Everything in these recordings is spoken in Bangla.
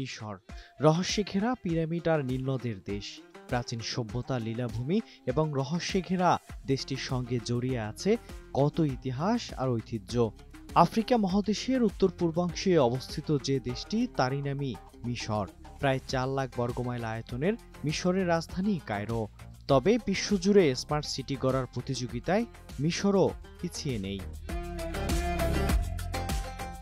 মিশর, রহস্যে ঘেরা পিরামিড আর নীলনদের দেশ। প্রাচীন সভ্যতা, লীলাভূমি এবং রহস্যে ঘেরা দেশটির সঙ্গে জড়িয়ে আছে কত ইতিহাস আর ঐতিহ্য। আফ্রিকা মহাদেশের উত্তর পূর্বাংশে অবস্থিত যে দেশটি, তারই নামই মিশর। প্রায় 4 লাখ বর্গমাইল আয়তনের মিশরের রাজধানী কায়রো। তবে বিশ্বজুড়ে স্মার্ট সিটি গড়ার প্রতিযোগিতায় মিশরও পিছিয়ে নেই।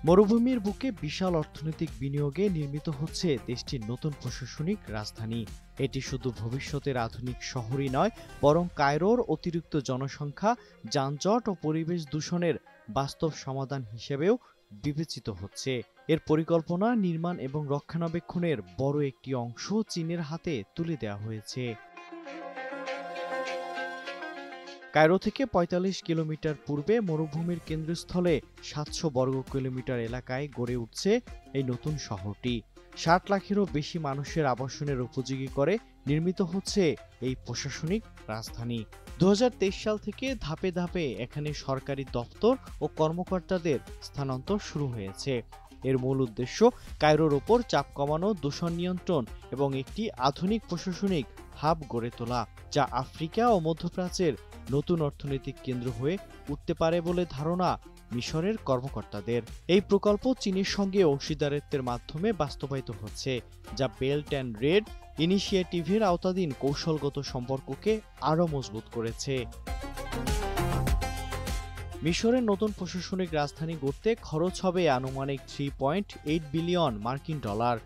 মরুভূমির বুকে বিশাল অর্থনৈতিক বিনিয়োগে নির্মিত হচ্ছে দেশটির নতুন প্রশাসনিক রাজধানী। এটি শুধু ভবিষ্যতের আধুনিক শহরই নয়, বরং কায়রোর অতিরিক্ত জনসংখ্যা, যানজট ও পরিবেশ দূষণের বাস্তব সমাধান হিসেবেও বিবেচিত হচ্ছে। এর পরিকল্পনা, নির্মাণ এবং রক্ষণাবেক্ষণের বড় একটি অংশ চীনের হাতে তুলে দেওয়া হয়েছে। কায়রো থেকে ৪৫ কিলোমিটার পূর্বে মরুভূমির কেন্দ্রস্থলে ৭০০ বর্গ কিলোমিটার এলাকায় গড়ে উঠছে এই নতুন শহরটি। ৬০ লাখেরও বেশি মানুষের আবাসনের উপযোগী করে নির্মিত হচ্ছে এই প্রশাসনিক রাজধানী। ২০২৩ সাল থেকে ধাপে ধাপে এখানে সরকারি দপ্তর ও কর্মকর্তাদের স্থানান্তর শুরু হয়েছে। এর মূল উদ্দেশ্য কায়রোর ওপর চাপ কমানো, দূষণ নিয়ন্ত্রণ এবং একটি আধুনিক প্রশাসনিক হাব গড়ে তোলা, যা আফ্রিকা ও মধ্যপ্রাচ্যের নতুন অর্থনৈতিক কেন্দ্র হয়ে উঠতে পারে বলে ধারণা মিশরের কর্মকর্তাদের। এই প্রকল্প চীনের সঙ্গে অংশীদারিত্বের মাধ্যমে বাস্তবায়িত হচ্ছে, যা বেল্ট অ্যান্ড রোড ইনিশিয়েটিভের আওতাধীন কৌশলগত সম্পর্ককে আরও মজবুত করেছে। মিশরের নতুন প্রশাসনিক রাজধানী গড়তে খরচ হবে আনুমানিক $3.8 বিলিয়ন মার্কিন ডলার।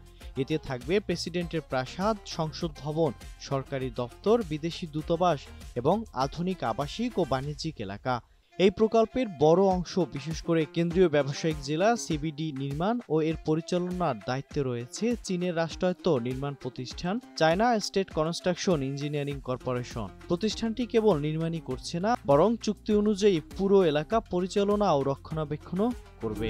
এতে থাকবে প্রেসিডেন্টের প্রাসাদ, সংসদ ভবন, সরকারি দপ্তর, বিদেশি দূতাবাস এবং আধুনিক আবাসিক ও বাণিজ্যিক এলাকা। এই প্রকল্পের বড় অংশ, বিশেষ করে কেন্দ্রীয় ব্যবসায়িক জেলা সিবিডি নির্মাণ ও এর পরিচালনার দায়িত্বে রয়েছে চীনের রাষ্ট্রায়ত্ত নির্মাণ প্রতিষ্ঠান China state construction engineering corporation. প্রতিষ্ঠানটি কেবল নির্মাণই করছে না, বরং চুক্তি অনুযায়ী পুরো এলাকা পরিচালনা ও রক্ষণাবেক্ষণও করবে।